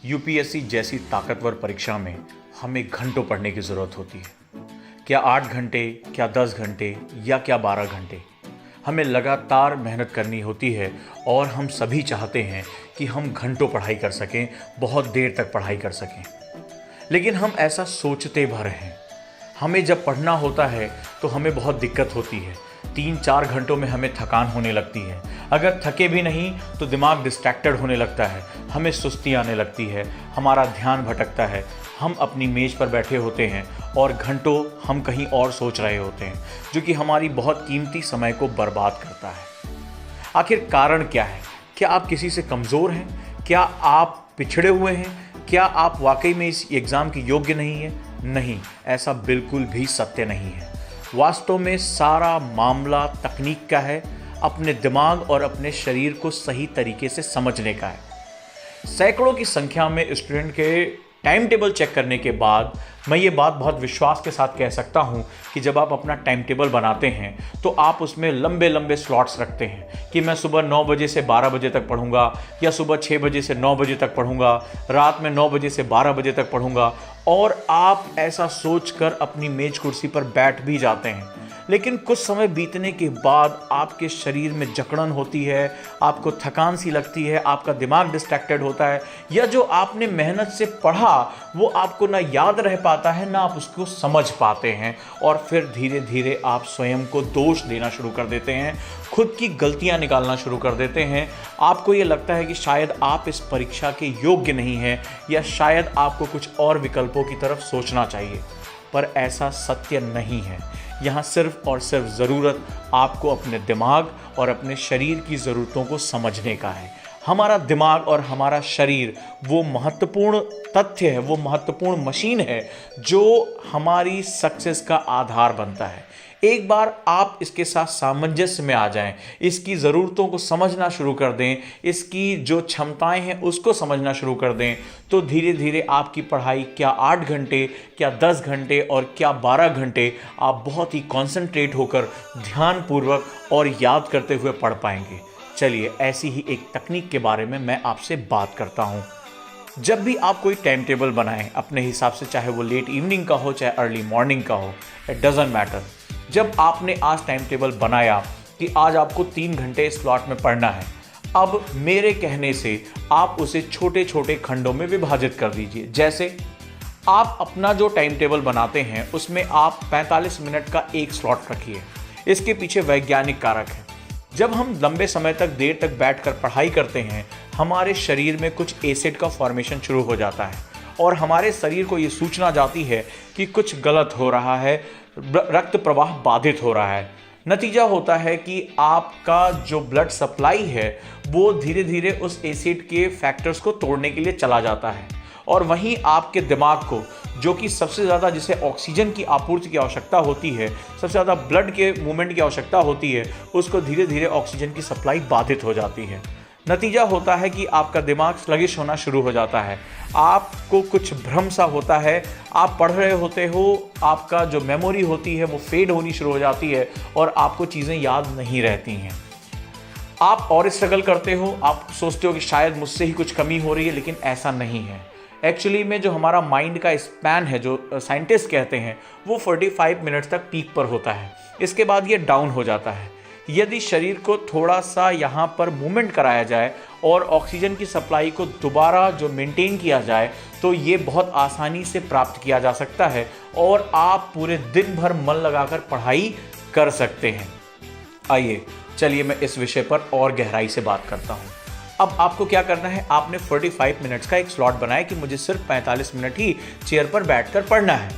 UPSC जैसी ताकतवर परीक्षा में हमें घंटों पढ़ने की ज़रूरत होती है। क्या 8 घंटे, क्या 10 घंटे या क्या 12 घंटे, हमें लगातार मेहनत करनी होती है और हम सभी चाहते हैं कि हम घंटों पढ़ाई कर सकें, बहुत देर तक पढ़ाई कर सकें। लेकिन हम ऐसा सोचते भर हैं। हमें जब पढ़ना होता है तो हमें बहुत दिक्कत होती है। 3-4 घंटों में हमें थकान होने लगती है। अगर थके भी नहीं तो दिमाग डिस्ट्रैक्टेड होने लगता है, हमें सुस्ती आने लगती है, हमारा ध्यान भटकता है। हम अपनी मेज़ पर बैठे होते हैं और घंटों हम कहीं और सोच रहे होते हैं, जो कि हमारी बहुत कीमती समय को बर्बाद करता है। आखिर कारण क्या है? क्या आप किसी से कमज़ोर हैं? क्या आप पिछड़े हुए हैं? क्या आप वाकई में इस एग्ज़ाम के योग्य नहीं हैं? नहीं, ऐसा बिल्कुल भी सत्य नहीं है। वास्तव में सारा मामला तकनीक का है, अपने दिमाग और अपने शरीर को सही तरीके से समझने का है। सैकड़ों की संख्या में स्टूडेंट के टाइम टेबल चेक करने के बाद मैं ये बात बहुत विश्वास के साथ कह सकता हूँ कि जब आप अपना टाइम टेबल बनाते हैं तो आप उसमें लंबे लंबे स्लॉट्स रखते हैं कि मैं सुबह 9 बजे से 12 बजे तक पढ़ूंगा, या सुबह 6 बजे से 9 बजे तक पढ़ूंगा, रात में 9 बजे से 12 बजे तक पढ़ूंगा, और आप ऐसा सोचकर अपनी मेज कुर्सी पर बैठ भी जाते हैं। लेकिन कुछ समय बीतने के बाद आपके शरीर में जकड़न होती है, आपको थकान सी लगती है, आपका दिमाग डिस्ट्रैक्टेड होता है, या जो आपने मेहनत से पढ़ा वो आपको ना याद रह पाता है, ना आप उसको समझ पाते हैं, और फिर धीरे धीरे आप स्वयं को दोष देना शुरू कर देते हैं, खुद की गलतियां निकालना शुरू कर देते हैं। आपको ये लगता है कि शायद आप इस परीक्षा के योग्य नहीं हैं, या शायद आपको कुछ और विकल्पों की तरफ सोचना चाहिए। पर ऐसा सत्य नहीं है। यहाँ सिर्फ और सिर्फ ज़रूरत आपको अपने दिमाग और अपने शरीर की ज़रूरतों को समझने का है। हमारा दिमाग और हमारा शरीर वो महत्वपूर्ण तथ्य है, वो महत्वपूर्ण मशीन है जो हमारी सक्सेस का आधार बनता है। एक बार आप इसके साथ सामंजस्य में आ जाएं, इसकी ज़रूरतों को समझना शुरू कर दें, इसकी जो क्षमताएं हैं उसको समझना शुरू कर दें, तो धीरे धीरे आपकी पढ़ाई क्या 8 घंटे, क्या 10 घंटे और क्या 12 घंटे आप बहुत ही कॉन्सेंट्रेट होकर ध्यानपूर्वक और याद करते हुए पढ़ पाएंगे। चलिए, ऐसी ही एक तकनीक के बारे में मैं आपसे बात करता हूँ। जब भी आप कोई टाइम टेबल बनाएं अपने हिसाब से, चाहे वो लेट इवनिंग का हो चाहे अर्ली मॉर्निंग का हो, इट डजंट मैटर। जब आपने आज टाइम टेबल बनाया कि आज आपको 3 घंटे स्लॉट में पढ़ना है, अब मेरे कहने से आप उसे छोटे छोटे खंडों में विभाजित कर दीजिए। जैसे आप अपना जो टाइम टेबल बनाते हैं उसमें आप 45 मिनट का एक स्लॉट रखिए। इसके पीछे वैज्ञानिक कारक है। जब हम लंबे समय तक देर तक बैठकर पढ़ाई करते हैं, हमारे शरीर में कुछ एसिड का फॉर्मेशन शुरू हो जाता है और हमारे शरीर को ये सूचना जाती है कि कुछ गलत हो रहा है, रक्त प्रवाह बाधित हो रहा है। नतीजा होता है कि आपका जो ब्लड सप्लाई है वो धीरे धीरे उस एसिड के फैक्टर्स को तोड़ने के लिए चला जाता है, और वहीं आपके दिमाग को, जो कि सबसे ज़्यादा जिसे ऑक्सीजन की आपूर्ति की आवश्यकता होती है, सबसे ज़्यादा ब्लड के मूवमेंट की आवश्यकता होती है, उसको धीरे धीरे ऑक्सीजन की सप्लाई बाधित हो जाती है। नतीजा होता है कि आपका दिमाग स्लगिश होना शुरू हो जाता है, आपको कुछ भ्रम सा होता है, आप पढ़ रहे होते हो, आपका जो मेमोरी होती है वो फेड होनी शुरू हो जाती है और आपको चीज़ें याद नहीं रहती हैं। आप और स्ट्रगल करते हो, आप सोचते हो कि शायद मुझसे ही कुछ कमी हो रही है, लेकिन ऐसा नहीं है। एक्चुअली में जो हमारा माइंड का स्पैन है, जो साइंटिस्ट कहते हैं, वो 45 मिनट्स तक पीक पर होता है। इसके बाद ये डाउन हो जाता है। यदि शरीर को थोड़ा सा यहाँ पर मूवमेंट कराया जाए और ऑक्सीजन की सप्लाई को दोबारा जो मेंटेन किया जाए, तो ये बहुत आसानी से प्राप्त किया जा सकता है और आप पूरे दिन भर मन लगाकर पढ़ाई कर सकते हैं। आइए, चलिए मैं इस विषय पर और गहराई से बात करता हूँ। अब आपको क्या करना है, आपने 45 मिनट्स का एक स्लॉट बनाया कि मुझे सिर्फ 45 मिनट ही चेयर पर बैठकर पढ़ना है।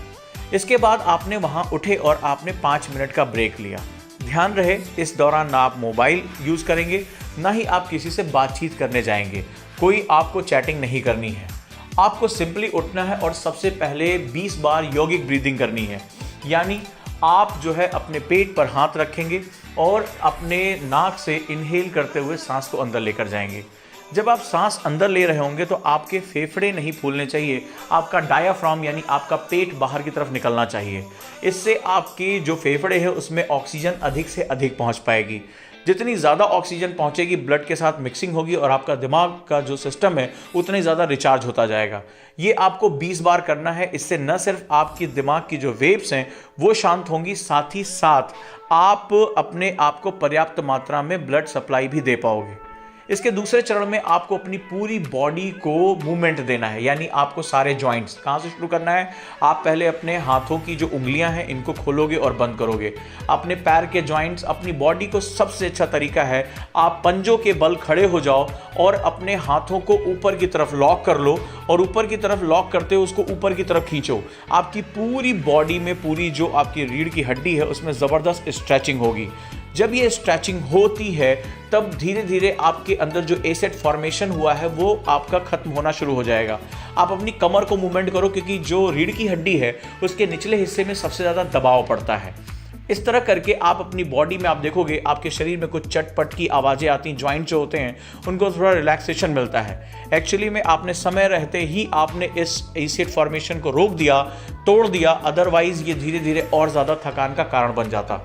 इसके बाद आपने वहाँ उठे और आपने 5 मिनट का ब्रेक लिया। ध्यान रहे, इस दौरान ना आप मोबाइल यूज़ करेंगे, ना ही आप किसी से बातचीत करने जाएंगे, कोई आपको चैटिंग नहीं करनी है। आपको सिंपली उठना है और सबसे पहले 20 बार यौगिक ब्रीदिंग करनी है। यानी आप जो है अपने पेट पर हाथ रखेंगे और अपने नाक से इनहेल करते हुए सांस को अंदर लेकर जाएंगे। जब आप सांस अंदर ले रहे होंगे तो आपके फेफड़े नहीं फूलने चाहिए, आपका डायाफ्राम यानी आपका पेट बाहर की तरफ निकलना चाहिए। इससे आपकी जो फेफड़े हैं उसमें ऑक्सीजन अधिक से अधिक पहुंच पाएगी। जितनी ज़्यादा ऑक्सीजन पहुंचेगी, ब्लड के साथ मिक्सिंग होगी और आपका दिमाग का जो सिस्टम है उतना ही ज़्यादा रिचार्ज होता जाएगा। ये आपको 20 बार करना है। इससे न सिर्फ आपकी दिमाग की जो वेव्स हैं वो शांत होंगी, साथ ही साथ आप अपने आप को पर्याप्त मात्रा में ब्लड सप्लाई भी दे पाओगे। इसके दूसरे चरण में आपको अपनी पूरी बॉडी को मूवमेंट देना है, यानी आपको सारे जॉइंट्स कहाँ से शुरू करना है। आप पहले अपने हाथों की जो उंगलियां हैं इनको खोलोगे और बंद करोगे। अपने पैर के जॉइंट्स, अपनी बॉडी को सबसे अच्छा तरीका है आप पंजों के बल खड़े हो जाओ और अपने हाथों को ऊपर की तरफ लॉक कर लो और ऊपर की तरफ लॉक करते हुए उसको ऊपर की तरफ खींचो। आपकी पूरी बॉडी में, पूरी जो आपकी रीढ़ की हड्डी है उसमें ज़बरदस्त स्ट्रेचिंग होगी। जब ये स्ट्रेचिंग होती है तब धीरे धीरे आपके अंदर जो एसिड फॉर्मेशन हुआ है वो आपका खत्म होना शुरू हो जाएगा। आप अपनी कमर को मूवमेंट करो, क्योंकि जो रीढ़ की हड्डी है उसके निचले हिस्से में सबसे ज़्यादा दबाव पड़ता है। इस तरह करके आप अपनी बॉडी में, आप देखोगे आपके शरीर में कुछ चटपट की आवाज़ें आती हैं, जॉइंट जो होते हैं उनको थोड़ा रिलैक्सेशन मिलता है। एक्चुअली में आपने समय रहते ही आपने इस एसिड फॉर्मेशन को रोक दिया, तोड़ दिया, अदरवाइज ये धीरे धीरे और ज़्यादा थकान का कारण बन जाता।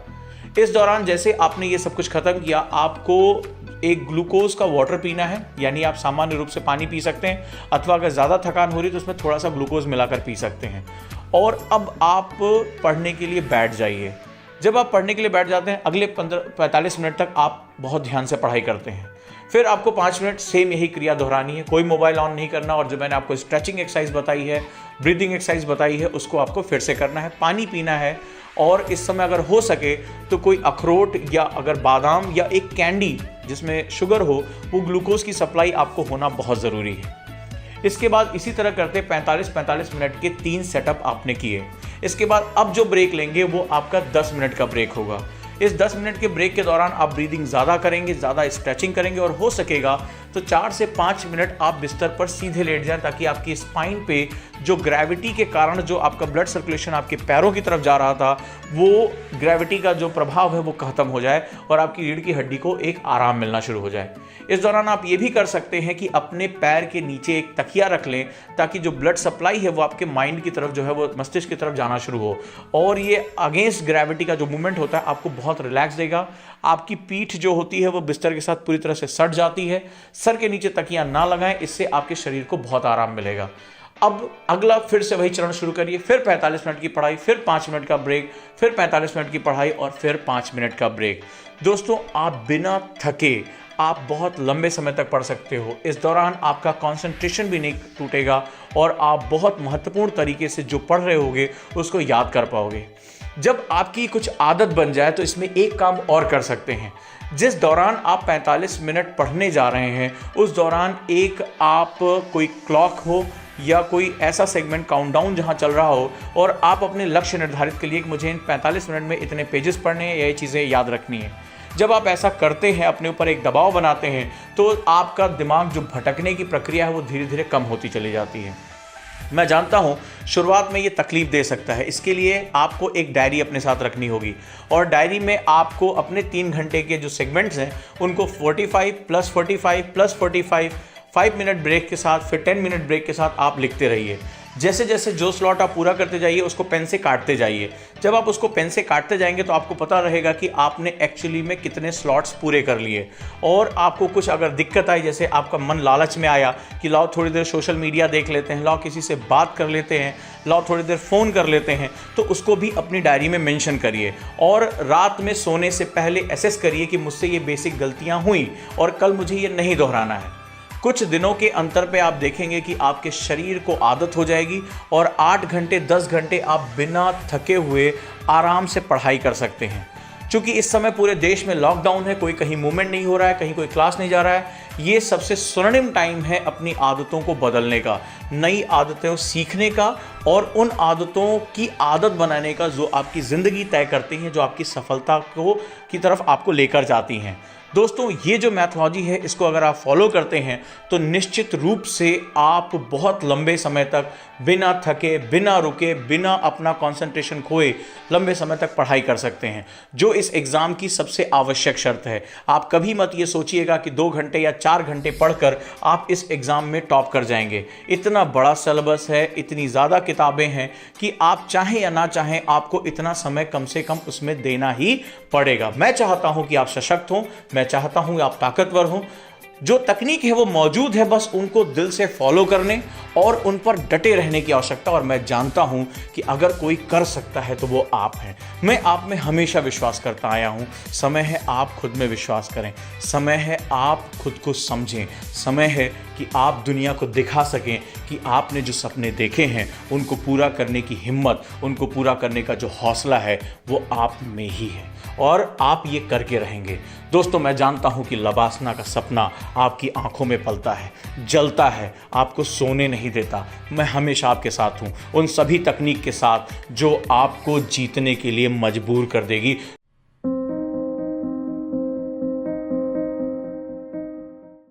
इस दौरान जैसे आपने ये सब कुछ खत्म किया, आपको एक ग्लूकोज का वाटर पीना है, यानी आप सामान्य रूप से पानी पी सकते हैं, अथवा अगर ज़्यादा थकान हो रही तो उसमें थोड़ा सा ग्लूकोज मिलाकर पी सकते हैं। और अब आप पढ़ने के लिए बैठ जाइए। जब आप पढ़ने के लिए बैठ जाते हैं, अगले 45 मिनट तक आप बहुत ध्यान से पढ़ाई करते हैं। फिर आपको 5 मिनट सेम यही क्रिया दोहरानी है, कोई मोबाइल ऑन नहीं करना, और जो मैंने आपको स्ट्रेचिंग एक्सरसाइज बताई है, ब्रीदिंग एक्सरसाइज बताई है, उसको आपको फिर से करना है। पानी पीना है, और इस समय अगर हो सके तो कोई अखरोट या अगर बादाम या एक कैंडी जिसमें शुगर हो, वो ग्लूकोज की सप्लाई आपको होना बहुत ज़रूरी है। इसके बाद इसी तरह करते 45 मिनट के 3 सेटअप आपने किए। इसके बाद अब जो ब्रेक लेंगे वो आपका 10 मिनट का ब्रेक होगा। इस 10 मिनट के ब्रेक के दौरान आप ब्रीदिंग ज़्यादा करेंगे, ज़्यादा स्ट्रेचिंग करेंगे, और हो सकेगा तो 4 से 5 मिनट आप बिस्तर पर सीधे लेट जाएं, ताकि आपकी स्पाइन पे जो ग्रेविटी के कारण जो आपका ब्लड सर्कुलेशन आपके पैरों की तरफ जा रहा था, वो ग्रेविटी का जो प्रभाव है वो खत्म हो जाए और आपकी रीढ़ की हड्डी को एक आराम मिलना शुरू हो जाए। इस दौरान आप ये भी कर सकते हैं कि अपने पैर के नीचे एक तकिया रख लें, ताकि जो ब्लड सप्लाई है वो आपके माइंड की तरफ जो है वो मस्तिष्क की तरफ जाना शुरू हो, और ये अगेंस्ट ग्रेविटी का जो मूवमेंट होता है आपको बहुत रिलैक्स देगा। आपकी पीठ जो होती है वो बिस्तर के साथ पूरी तरह से सट जाती है। सर के नीचे तकिया ना लगाएं, इससे आपके शरीर को बहुत आराम मिलेगा। अब अगला फिर से वही चरण शुरू करिए, फिर 45 मिनट की पढ़ाई, फिर 5 मिनट का ब्रेक, फिर 45 मिनट की पढ़ाई और फिर 5 मिनट का ब्रेक। दोस्तों, आप बिना थके आप बहुत लंबे समय तक पढ़ सकते हो। इस दौरान आपका कंसंट्रेशन भी नहीं टूटेगा और आप बहुत महत्वपूर्ण तरीके से जो पढ़ रहे होगे उसको याद कर पाओगे। जब आपकी कुछ आदत बन जाए तो इसमें एक काम और कर सकते हैं। जिस दौरान आप 45 मिनट पढ़ने जा रहे हैं उस दौरान एक आप कोई क्लॉक हो या कोई ऐसा सेगमेंट काउंटडाउन जहां चल रहा हो, और आप अपने लक्ष्य निर्धारित के लिए कि मुझे इन 45 मिनट में इतने पेजेस पढ़ने हैं या ये चीज़ें याद रखनी है। जब आप ऐसा करते हैं, अपने ऊपर एक दबाव बनाते हैं, तो आपका दिमाग जो भटकने की प्रक्रिया है वो धीरे धीरे कम होती चली जाती है। मैं जानता हूँ शुरुआत में ये तकलीफ दे सकता है, इसके लिए आपको एक डायरी अपने साथ रखनी होगी, और डायरी में आपको अपने 3 घंटे के जो सेगमेंट्स हैं उनको 45 + 45 + 45 5 मिनट ब्रेक के साथ, फिर 10 मिनट ब्रेक के साथ आप लिखते रहिए। जैसे जैसे जो स्लॉट आप पूरा करते जाइए उसको पेन से काटते जाइए। जब आप उसको पेन से काटते जाएंगे तो आपको पता रहेगा कि आपने एक्चुअली में कितने स्लॉट्स पूरे कर लिए। और आपको कुछ अगर दिक्कत आई, जैसे आपका मन लालच में आया कि लाओ थोड़ी देर सोशल मीडिया देख लेते हैं, लाओ किसी से बात कर लेते हैं, लाओ थोड़ी देर फ़ोन कर लेते हैं, तो उसको भी अपनी डायरी में मेंशन करिए। और रात में सोने से पहले एसेस करिए कि मुझसे ये बेसिक गलतियाँ हुई और कल मुझे ये नहीं दोहराना है। कुछ दिनों के अंतर पे आप देखेंगे कि आपके शरीर को आदत हो जाएगी और 8 घंटे 10 घंटे आप बिना थके हुए आराम से पढ़ाई कर सकते हैं। क्योंकि इस समय पूरे देश में लॉकडाउन है, कोई कहीं मूवमेंट नहीं हो रहा है, कहीं कोई क्लास नहीं जा रहा है, ये सबसे स्वर्णिम टाइम है अपनी आदतों को बदलने का, नई आदतें सीखने का और उन आदतों की आदत बनाने का जो आपकी ज़िंदगी तय करती हैं, जो आपकी सफलता को की तरफ आपको लेकर जाती हैं। दोस्तों, ये जो मैथोलॉजी है इसको अगर आप फॉलो करते हैं तो निश्चित रूप से आप बहुत लंबे समय तक बिना थके, बिना रुके, बिना अपना कंसंट्रेशन खोए लंबे समय तक पढ़ाई कर सकते हैं, जो इस एग्ज़ाम की सबसे आवश्यक शर्त है। आप कभी मत ये सोचिएगा कि 2 घंटे या 4 घंटे पढ़कर आप इस एग्ज़ाम में टॉप कर जाएंगे। इतना बड़ा सिलेबस है, इतनी ज़्यादा किताबें हैं कि आप चाहें या ना चाहें आपको इतना समय कम से कम उसमें देना ही पड़ेगा। मैं चाहता हूँ कि आप सशक्त हों, मैं मैं चाहता हूँ आप ताकतवर हों। जो तकनीक है वो मौजूद है, बस उनको दिल से फॉलो करने और उन पर डटे रहने की आवश्यकता। और मैं जानता हूं कि अगर कोई कर सकता है तो वो आप हैं। मैं आप में हमेशा विश्वास करता आया हूं। समय है आप खुद में विश्वास करें, समय है आप खुद को समझें, समय है कि आप दुनिया को दिखा सकें कि आपने जो सपने देखे हैं उनको पूरा करने की हिम्मत, उनको पूरा करने का जो हौसला है वो आप में ही है, और आप ये करके रहेंगे। दोस्तों, मैं जानता हूं कि लबासना का सपना आपकी आंखों में पलता है, जलता है, आपको सोने नहीं देता। मैं हमेशा आपके साथ हूं, उन सभी तकनीक के साथ जो आपको जीतने के लिए मजबूर कर देगी।